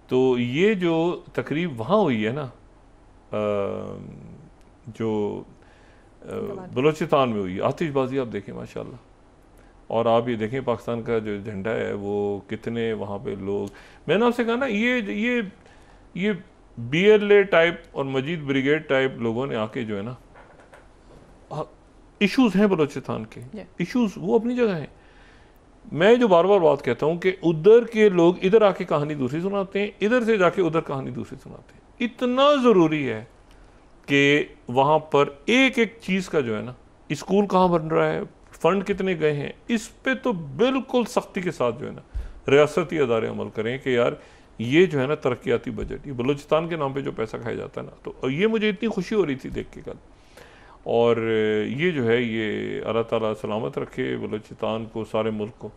तो ये जो तकरीब वहाँ हुई है ना जो बलूचिस्तान में हुई, आतिशबाजी आप देखें माशाल्लाह, और आप ये देखें पाकिस्तान का जो झंडा है वो कितने वहाँ पे लोग, मैंने आपसे कहा ना ये BLA टाइप और मजीद ब्रिगेड टाइप लोगों ने आके जो है ना, इश्यूज हैं बलूचिस्तान के, इश्यूज वो अपनी जगह हैं। मैं जो बार बार बात कहता हूँ कि उधर के लोग इधर आके कहानी दूसरी सुनाते हैं, इधर से जाके उधर कहानी दूसरी सुनाते हैं। इतना ज़रूरी है कि वहाँ पर एक एक चीज़ का जो है ना, स्कूल कहाँ बन रहा है, फंड कितने गए हैं, इस पे तो बिल्कुल सख्ती के साथ जो है ना रियासती अदारे अमल करें कि यार ये जो है ना तरक्याती बजट, ये बलूचिस्तान के नाम पे जो पैसा खाया जाता है ना, तो ये मुझे इतनी खुशी हो रही थी देख के कल। और ये जो है ये अल्लाह ताला सलामत रखे बलूचिस्तान को, सारे मुल्क को।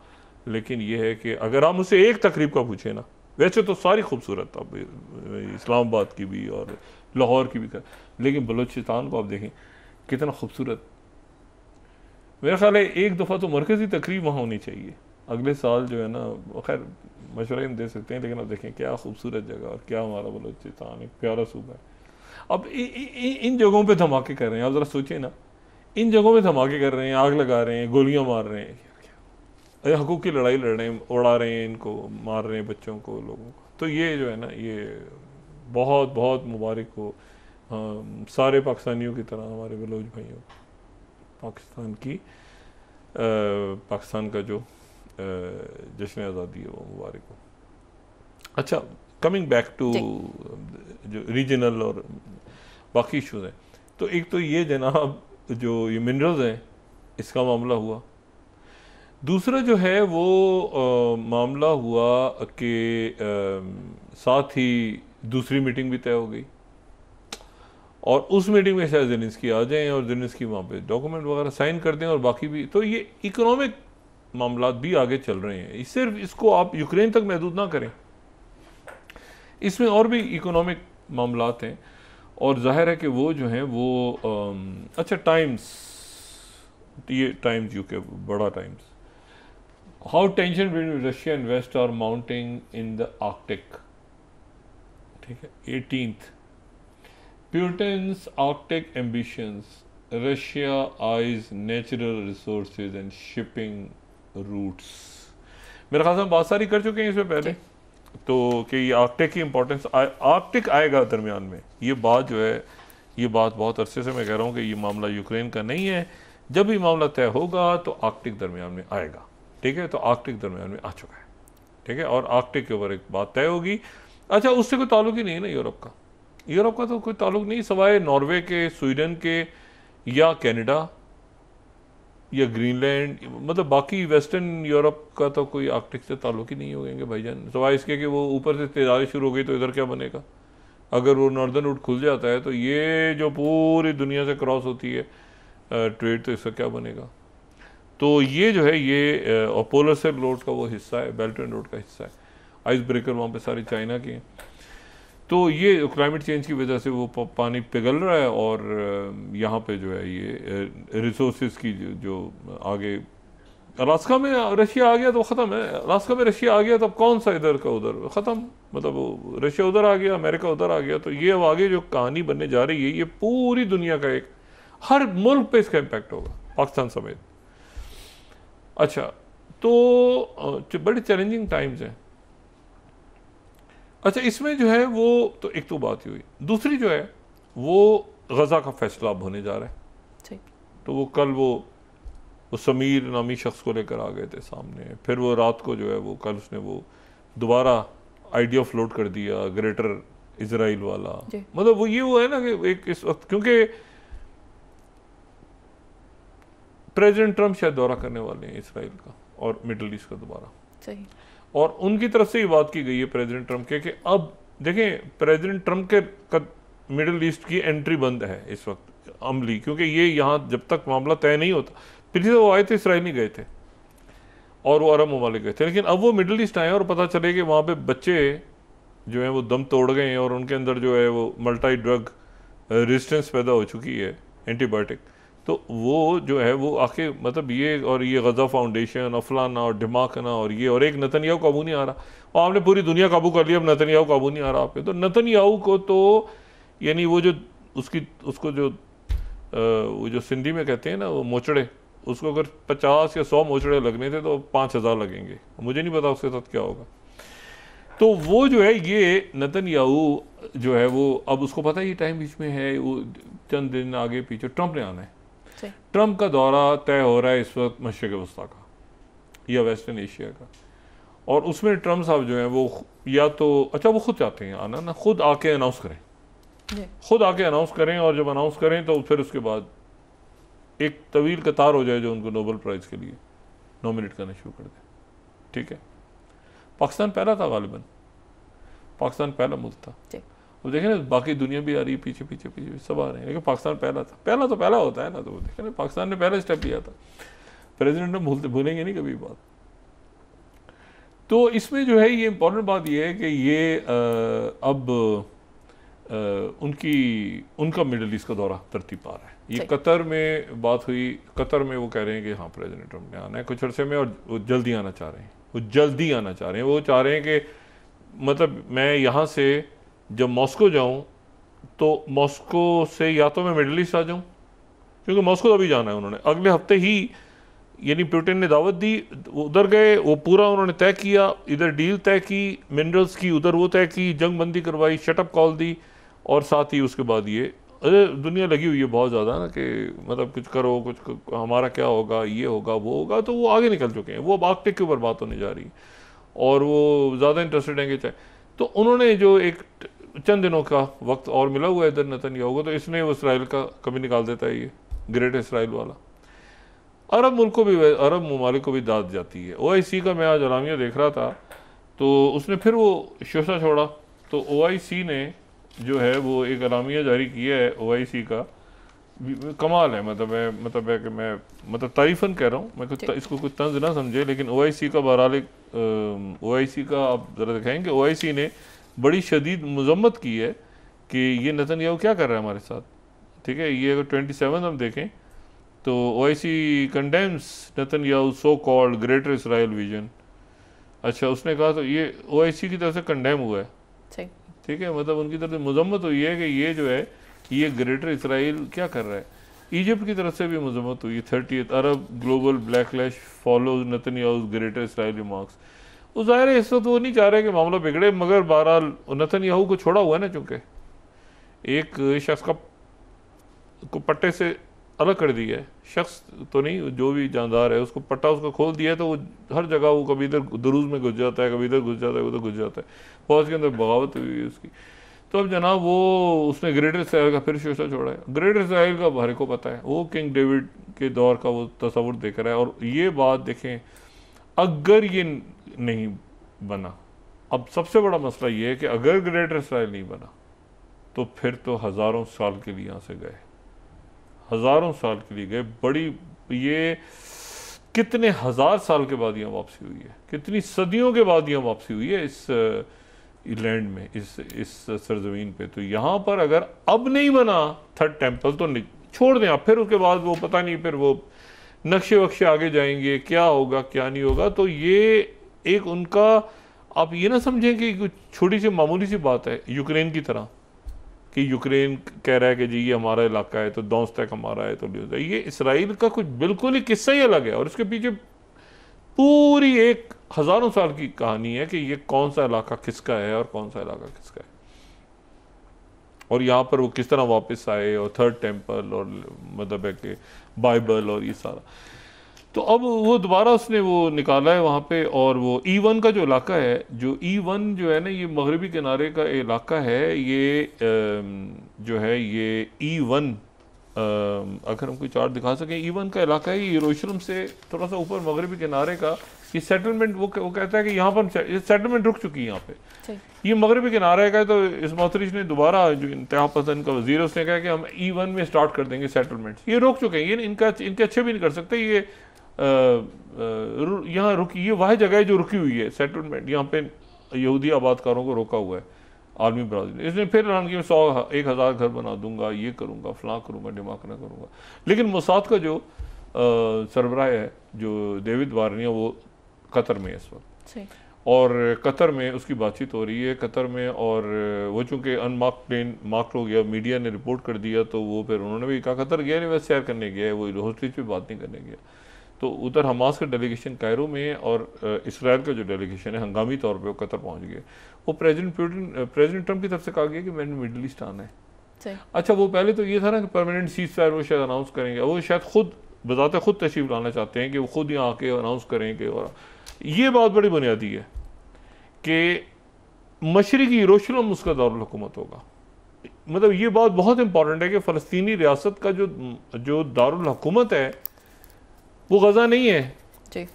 लेकिन ये है कि अगर आप मुझसे एक तकरीब का पूछे ना, वैसे तो सारी खूबसूरत, अब इस्लामाबाद की भी और लाहौर की भी, लेकिन बलूचिस्तान को आप देखें कितना खूबसूरत। मेरा ख्याल है एक दफ़ा तो मरकज़ी तकरीब वहाँ होनी चाहिए अगले साल जो है ना, खैर मशवरा हम दे सकते हैं, लेकिन अब देखें क्या खूबसूरत जगह और क्या हमारा बलूचिस्तान एक प्यारा सूबा है। अब इन जगहों पे धमाके कर रहे हैं, आप ज़रा सोचिए ना, इन जगहों पे धमाके कर रहे हैं, आग लगा रहे हैं, गोलियां मार रहे हैं, अरे हकूक़ की लड़ाई लड़ रहे हैं, उड़ा रहे हैं, इनको मार रहे हैं बच्चों को, लोगों को। तो ये जो है ना ये बहुत बहुत मुबारक हो सारे पाकिस्तानियों की तरह हमारे बलोच भाइयों, पाकिस्तान का जो जश्न आज़ादी है वो मुबारक हो। अच्छा, कमिंग बैक टू जो रीजनल और बाकी इशूज़ हैं, तो एक तो ये जनाब जो ये मिनरल्स हैं इसका मामला हुआ, दूसरा जो है वो मामला हुआ कि साथ ही दूसरी मीटिंग भी तय हो गई, और उस मीटिंग में शायद ज़ेलेंस्की आ जाएं और ज़ेलेंस्की वहाँ पे डॉक्यूमेंट वगैरह साइन कर दें, और बाकी भी तो ये इकोनॉमिक मामला भी आगे चल रहे हैं। सिर्फ इसको आप यूक्रेन तक महदूद ना करें, इसमें और भी इकोनॉमिक मामलात हैं, और जाहिर है कि वो जो हैं वो अच्छा टाइम्स, ये टाइम्स यूके बड़ा times, how tension between Russia and West are mounting in the Arctic, ठीक है। 18th Putin's Arctic ambitions, Russia eyes natural resources and shipping routes। मेरे ख्याल से हम बात सारी कर चुके हैं इसमें पहले, तो कि ये आर्कटिक की इंपॉर्टेंस, आर्कटिक आएगा दरमियान में, ये बात जो है, ये बात बहुत अरसे से मैं कह रहा हूँ कि ये मामला यूक्रेन का नहीं है, जब भी मामला तय होगा तो आर्कटिक दरमियान में आएगा, ठीक है। तो आर्कटिक दरमियान में आ चुका है, ठीक है, और आर्कटिक के ऊपर एक बात तय होगी। अच्छा, उससे कोई ताल्लुक ही नहीं है ना यूरोप का, यूरोप का तो कोई ताल्लुक नहीं सवाए नॉर्वे के, स्वीडन के, या कनाडा, या ग्रीनलैंड, मतलब बाकी वेस्टर्न यूरोप का तो कोई आर्कटिक से ताल्लुक ही नहीं होंगे भाईजान, सवाए इसके कि वो ऊपर से तेजारी शुरू हो गई तो इधर क्या बनेगा। अगर वो नॉर्दर्न रूट खुल जाता है तो ये जो पूरी दुनिया से क्रॉस होती है ट्रेड, तो इसका क्या बनेगा। तो ये जो है ये और पोलर सर्कल रोड का वो हिस्सा है, बेल्ट एंड रोड का हिस्सा है, आइस ब्रेकर वहाँ पे सारी चाइना की हैं। तो ये क्लाइमेट चेंज की वजह से वो पानी पिघल रहा है, और यहाँ पे जो है ये रिसोर्सेज की जो आगे अलास्का में रशिया आ गया तो ख़त्म है, अलास्का में रशिया आ गया तो अब कौन सा इधर का उधर, ख़त्म। मतलब रशिया उधर आ गया, अमेरिका उधर आ गया, तो ये अब आगे जो कहानी बनने जा रही है ये पूरी दुनिया का एक, हर मुल्क पे इसका इम्पैक्ट होगा, पाकिस्तान समेत। अच्छा, तो बड़े चैलेंजिंग टाइम्स हैं। अच्छा, इसमें जो है वो तो एक तो बात ही हुई, दूसरी जो है वो गज़ा का फैसला अब होने जा रहा है। तो वो कल वो समीर नामी शख्स को लेकर आ गए थे सामने, फिर वो रात को जो है वो कल उसने वो दोबारा आइडिया फ्लोट कर दिया ग्रेटर इजराइल वाला। मतलब वो है ना कि एक इस वक्त, क्योंकि प्रेसिडेंट ट्रंप शायद दौरा करने वाले हैं इसराइल का और मिडल ईस्ट का दोबारा, सही, और उनकी तरफ से ये बात की गई है प्रेसिडेंट ट्रंप के कि अब देखें प्रेसिडेंट ट्रंप के मिडल ईस्ट की एंट्री बंद है इस वक्त अमली, क्योंकि ये यहाँ जब तक मामला तय नहीं होता, पिछले वो आए थे इसराइल नहीं गए थे और वो अरब ममालिक गए थे, लेकिन अब वो मिडल ईस्ट आए और पता चले कि वहाँ पे बच्चे जो हैं वो दम तोड़ गए हैं और उनके अंदर जो है वो मल्टी ड्रग रेजिस्टेंस पैदा हो चुकी है, एंटीबायोटिक। तो वो जो है वो आके मतलब ये और ये गज़ा फाउंडेशन और फलाना और ढिमाकना और ये, और एक नतन्याहू काबू नहीं आ रहा, और आपने पूरी दुनिया काबू कर लिया, अब नतन्याहू काबू नहीं आ रहा आप पे। तो नतन्याहू को तो यानी वो जो उसको जो वो जो सिंधी में कहते हैं ना वो मोचड़े, उसको अगर 50 या 100 मोचड़े लगने थे तो 5000 लगेंगे, मुझे नहीं पता उसके साथ क्या होगा। तो वो जो है ये नतन्याहू जो है वो अब उसको पता है ये टाइम बीच में है, वो चंद दिन आगे पीछे ट्रंप ने आना है। ट्रंप का दौरा तय हो रहा है इस वक्त मशरिक़ वस्ता का या वेस्टर्न एशिया का, और उसमें ट्रंप साहब जो है वो या तो अच्छा वो खुद चाहते हैं आना ना, खुद आके अनाउंस करें, खुद आके अनाउंस करें, और जब अनाउंस करें तो फिर उसके बाद एक तवील कतार हो जाए जो उनको नोबेल प्राइज़ के लिए नॉमिनेट करना शुरू कर दे। ठीक है, पाकिस्तान पहला था, गालिबन पाकिस्तान पहला मुल्क था। अब देखें ना बाकी दुनिया भी आ रही है, पीछे पीछे पीछे सब आ रहे हैं, लेकिन पाकिस्तान पहला था। पहला तो पहला होता है ना, तो वो देखें ना पाकिस्तान ने पहला स्टेप लिया था, प्रेसिडेंट ने भूलेंगे नहीं कभी बात। तो इसमें जो है ये इंपॉर्टेंट बात ये है कि ये अब उनका मिडल ईस्ट का दौरा तरतीब पा रहा है। ये कतर में बात हुई, कतर में वो कह रहे हैं कि हाँ प्रेसिडेंट ट्रंप ने आना है कुछ अर्से में, और वो जल्दी आना चाह रहे हैं, वो जल्दी आना चाह रहे हैं। वो चाह रहे हैं कि मतलब मैं यहाँ से जब मॉस्को जाऊँ तो मॉस्को से या तो मैं मिडल ईस्ट आ जाऊँ, क्योंकि मॉस्को अभी जाना है उन्होंने अगले हफ्ते ही, यानी पुतिन ने दावत दी, उधर गए, वो पूरा उन्होंने तय किया, इधर डील तय की मिनरल्स की, उधर वो तय की, जंग बंदी करवाई, शटअप कॉल दी, और साथ ही उसके बाद ये दुनिया लगी हुई है बहुत ज़्यादा ना कि मतलब कुछ करो, कुछ हमारा क्या होगा, ये होगा वो होगा, तो वो आगे निकल चुके हैं, वो अब आर्कटिक के ऊपर बात होने जा रही है और वो ज़्यादा इंटरेस्टेड हैं कि चाहे। तो उन्होंने जो एक चंद दिनों का वक्त और मिला हुआ है इधर नतन्याहू को, तो इसने वो इसराइल का कभी निकाल देता है, ये ग्रेट इसराइल वाला। अरब मुल्कों भी, अरब ममालिक को भी दाद जाती है। OIC का मैं आज अलामिया देख रहा था, तो उसने फिर वो शोशा छोड़ा, तो OIC ने जो है वो एक अलामिया जारी किया है OIC का, कमाल है, मतलब है कि मैं मतलब तारीफन कह रहा हूँ, मैं कुछ इसको कुछ तंज ना समझे, लेकिन OIC का बहरहाल OIC का आप ज़रा दिखाएंगे, OIC ने बड़ी शदीद मजम्मत की है कि ये नतन्याहू क्या कर रहा है हमारे साथ। ठीक है, ये अगर 27 हम देखें तो OIC condemns Netanyahu so called greater Israel vision. अच्छा, उसने कहा तो ये OIC की तरफ से कंडेम हुआ है, ठीक है, मतलब उनकी तरफ से मजम्मत हुई है कि ये जो है ये ग्रेटर इसराइल क्या कर रहा है। इजिप्ट की तरफ से भी मजम्मत हुई है, 30th Arab global backlash follows Netanyahu Greater Israel remarks. वो ज़ाहिर है इस वक्त वो नहीं चाह रहे कि मामला बिगड़े, मगर बहरहाल नतन्याहू को छोड़ा हुआ है ना, चूँकि एक शख्स को पट्टे से अलग कर दिया है, शख्स तो नहीं, जो भी जानदार है उसको पट्टा उसको खोल दिया है, तो वो हर जगह वो कभी इधर दुरूज में घुस जाता है, कभी इधर घुस जाता है, उधर घुस जाता है, फौज के अंदर बगावत हुई है उसकी। तो अब जनाब वो उसने ग्रेटर इसराइल का फिर शोशा छोड़ा है। ग्रेटर इसराइल का हर को पता है, वो किंग डेविड के दौर का वो तस्वुर देख रहा है। और ये बात देखें, अगर ये नहीं बना, अब सबसे बड़ा मसला ये है कि अगर ग्रेटर इसराइल नहीं बना तो फिर तो हज़ारों साल के लिए यहाँ से गए, हज़ारों साल के लिए गए। बड़ी ये कितने हज़ार साल के बाद यहाँ वापसी हुई है, कितनी सदियों के बाद यहाँ वापसी हुई है इस लैंड में, इस सरजमीन पे। तो यहाँ पर अगर अब नहीं बना थर्ड टेम्पल तो छोड़ दें आप, फिर उसके बाद वो पता नहीं, फिर वो नक्शे वक्शे आगे जाएंगे, क्या होगा क्या नहीं होगा। तो ये एक उनका, आप ये ना समझें कि कुछ छोटी सी मामूली सी बात है यूक्रेन की तरह, कि यूक्रेन कह रहा है कि जी ये हमारा इलाका है तो डोंस तक हमारा है तो ये इसराइल का कुछ बिल्कुल ही किस्सा ही अलग है। और इसके पीछे पूरी एक हजारों साल की कहानी है कि ये कौन सा इलाका किसका है और कौन सा इलाका किसका है, और यहाँ पर वो किस तरह वापस आए, और थर्ड टेम्पल, और मतलब है कि बाइबल और ये सारा। तो अब वो दोबारा उसने वो निकाला है वहाँ पे। और वो E1 का जो इलाका है, जो E1 जो है ना, ये मगरबी किनारे का इलाका है। ये जो है ये E1, अगर हम कोई चार्ट दिखा सकें, E1 का इलाका है, यरूशलेम से थोड़ा सा ऊपर मगरबी किनारे का। ये सेटलमेंट वो कहता है कि यहाँ पर सेटलमेंट रुक चुकी है यहाँ पे, ये मगरबी किनारे का है। तो इस मोहतरिश ने दोबारा, जो इंतहा पसंद का वजीर, उसने कहा कि हम E1 में स्टार्ट कर देंगे सेटलमेंट। ये रुक चुके हैं, ये इनके अच्छे भी नहीं कर सकते। ये यहाँ रुकी, ये वह जगह है जो रुकी हुई है सेटलमेंट, यहाँ पे यहूदी आबादकारों को रोका हुआ है आलमी बरादरी ने। इसने फिर ऐलान किया 100-1000 घर बना दूंगा, ये करूंगा, फलां करूंगा, दिमाग ना करूंगा। लेकिन मोसाद का जो सरबराह है, जो डेविड बार्निया, वो कतर में है इस वक्त, और कतर में उसकी बातचीत हो रही है कतर में। और वो चूंकि अनमार्क प्लेन मार्क हो गया, मीडिया ने रिपोर्ट कर दिया, तो वो फिर उन्होंने भी कहा कतर गया नहीं, वैसे सैर करने गया है, वो होस्टेज पे बात नहीं करने गया। तो उधर हमास का डेलीगेशन कायरो में, और इसराइल का जो डेलीगेशन है हंगामी तौर पे वो कतर पहुंच गए। वो प्रेसिडेंट ट्रंप की तरफ से कहा गया कि मैंने मिडल ईस्ट आना है। अच्छा, वो पहले तो ये था ना कि परमानेंट सीज फायर वो शायद अनाउंस करेंगे, वो शायद खुद बजाते खुद तशरीफ लाना चाहते हैं कि वो खुद यहाँ आके अनाउंस करेंगे। और ये बात बड़ी बुनियादी है कि मशरिकी यरूशलेम उसका दारुल हुकूमत होगा। मतलब ये बात बहुत इंपॉर्टेंट है कि फ़लस्तीनी रियासत का जो दारुल हुकूमत है वो गजा नहीं है जी।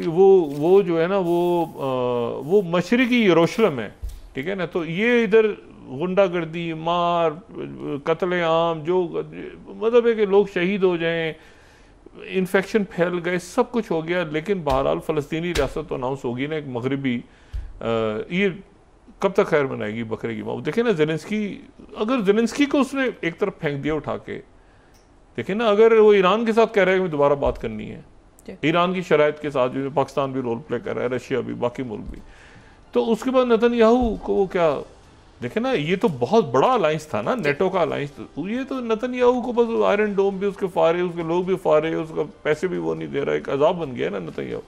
वो जो है ना, वो मशरिकी यरूशलेम है, ठीक है ना। तो ये इधर गुंडागर्दी, मार, कत्ले आम, जो मतलब है कि लोग शहीद हो जाएं, इन्फेक्शन फैल गए, सब कुछ हो गया। लेकिन बहरहाल फ़लस्तीनी रियासत तो अनाउंस होगी ना, एक मगरबी। ये कब तक खैर मनाएगी बकरे की माँ। देखें ना ज़ेलेंस्की, अगर ज़ेलेंस्की को उसने एक तरफ फेंक दिया उठा के, देखें ना, अगर वो ईरान के साथ कह रहा है कि दोबारा बात करनी है, ईरान की शराइत के साथ, जो पाकिस्तान भी रोल प्ले कर रहा है, रशिया भी, बाकी मुल्क भी, तो उसके बाद नेतन्याहू को वो क्या, देखे ना, ये तो बहुत बड़ा अलायंस था ना, नेटो का अलायंस। तो ये तो नेतन्याहू को बस आयरन डोम भी उसके फारे, उसके लोग भी फारे, उसका पैसे भी वो नहीं दे रहा, एक अजाब बन गया ना नेतन्याहू।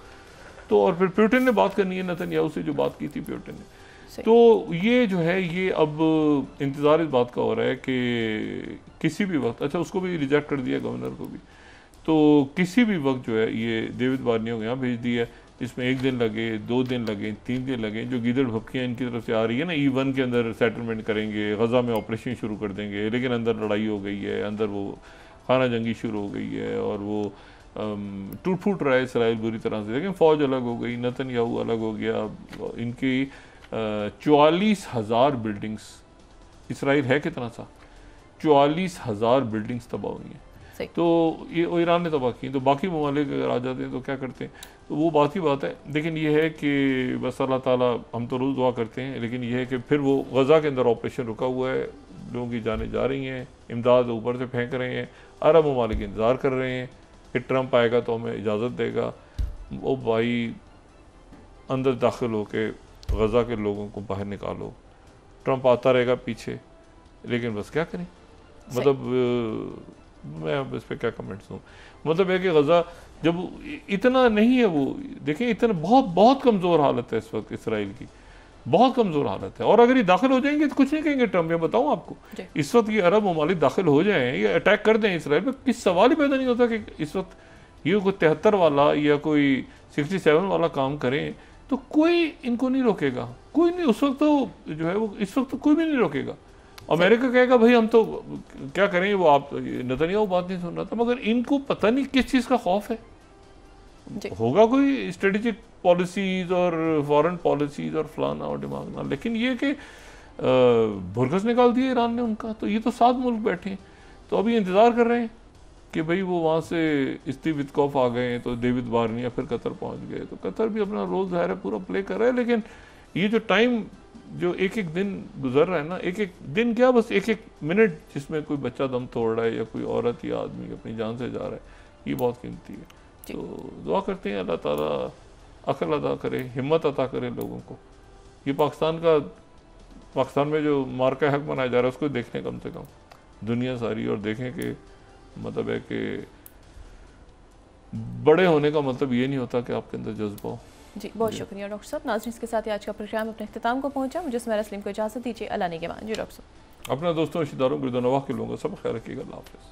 तो और फिर पुतिन ने बात करनी है नेतन्याहू से, जो बात की थी पुतिन ने। तो ये जो है, ये अब इंतज़ार इस बात का हो रहा है कि किसी भी वक्त, अच्छा उसको भी रिजेक्ट कर दिया गवर्नर को भी, तो किसी भी वक्त जो है ये डेविड बार्निया को यहाँ भेज दिया। इसमें 1 दिन लगे, 2 दिन लगे, 3 दिन लगे, जो गीदड़ भपकियाँ इनकी तरफ से आ रही है ना, E1 के अंदर सेटलमेंट करेंगे, गजा में ऑपरेशन शुरू कर देंगे, लेकिन अंदर लड़ाई हो गई है, अंदर वो खाना जंगी शुरू हो गई है, और वो टूट फूट रहा है इसराइल बुरी तरह से। लेकिन फ़ौज अलग हो गई, नेतन्याहू अलग हो गया, इनकी 44,000 बिल्डिंग्स, इसराइल है कितना सा, 44,000 बिल्डिंग्स तबाह हुई हैं। तो ये ईरान ने तबाह की, तो बाकी ममालिक अगर आ जाते हैं तो क्या करते हैं, तो वो बात ही बात है। लेकिन ये है कि बस अल्लाह ताला, हम तो रोज़ दुआ करते हैं, लेकिन ये है कि फिर वो गज़ा के अंदर ऑपरेशन रुका हुआ है, लोगों की जानें जा रही हैं, इमदाद ऊपर से फेंक रहे हैं, अरब ममालिक इंतज़ार कर रहे हैं कि ट्रंप आएगा तो हमें इजाज़त देगा। वो भाई अंदर दाखिल हो के गज़ा के लोगों को बाहर निकालो, ट्रंप आता रहेगा पीछे, लेकिन बस क्या करें। मतलब मैं अब इस पर क्या कमेंट्स दूँ, मतलब है कि गज़ा जब इतना नहीं है, वो देखें इतना बहुत कमज़ोर हालत है इस वक्त इसराइल की, बहुत कमज़ोर हालत है। और अगर ये दाखिल हो जाएंगे तो कुछ नहीं कहेंगे ट्रंप। मैं बताऊँ आपको, इस वक्त ये अरब ममालिक दाखिल हो जाएं, ये अटैक कर दें इसराइल पर, किस सवाल ही पैदा नहीं होता कि इस वक्त ये कोई 73 वाला या कोई 67 वाला काम करें तो कोई इनको नहीं रोकेगा, कोई नहीं। उस वक्त तो जो है वो, इस वक्त तो कोई भी नहीं रोकेगा। अमेरिका कहेगा भाई हम तो क्या करें, वो आप नेतन्याहू बात नहीं सुन रहा था, मगर इनको पता नहीं किस चीज़ का खौफ है। होगा कोई स्ट्रेटेजिक पॉलिसीज और फॉरेन पॉलिसीज और फलाना और दिमागना, लेकिन ये कि भुरकस निकाल दिया ईरान ने उनका। तो ये तो 7 मुल्क बैठे, तो अभी इंतज़ार कर रहे हैं कि भाई वो वहाँ से स्टीव वित्कोफ आ गए, तो डेविड बार्निया फिर कतर पहुँच गए, तो कतर भी अपना रोल ज़ाहिर है पूरा प्ले कर रहा है। लेकिन ये जो टाइम, जो एक दिन गुजर रहा है ना, एक दिन क्या, बस एक मिनट जिसमें कोई बच्चा दम तोड़ रहा है या कोई औरत या आदमी अपनी जान से जा रहा है, ये बहुत कीमती है। तो दुआ करते हैं अल्लाह ताला अक्ल अता करे, हिम्मत अता करे लोगों को। ये पाकिस्तान में जो मार्का हक मनाया जा रहा है उसको देखें कम से कम दुनिया सारी, और देखें कि मतलब है कि बड़े होने का मतलब ये नहीं होता कि आपके अंदर जज्बा हो। जी बहुत शुक्रिया डॉक्टर साहब। नाज़रीन, इसके साथ ही आज का प्रोग्राम अपने इख्तिताम को पहुंचा। मुझे सुमेरा सलीम को इजाज़त दीजिए। अल्लाह ने के मान। जी डॉक्टर साहब। अपने दोस्तों रिश्तेदारों गुरदनवाह के लोगों का सब ख्याल रखिएगा। अल्लाह हाफ़िज़।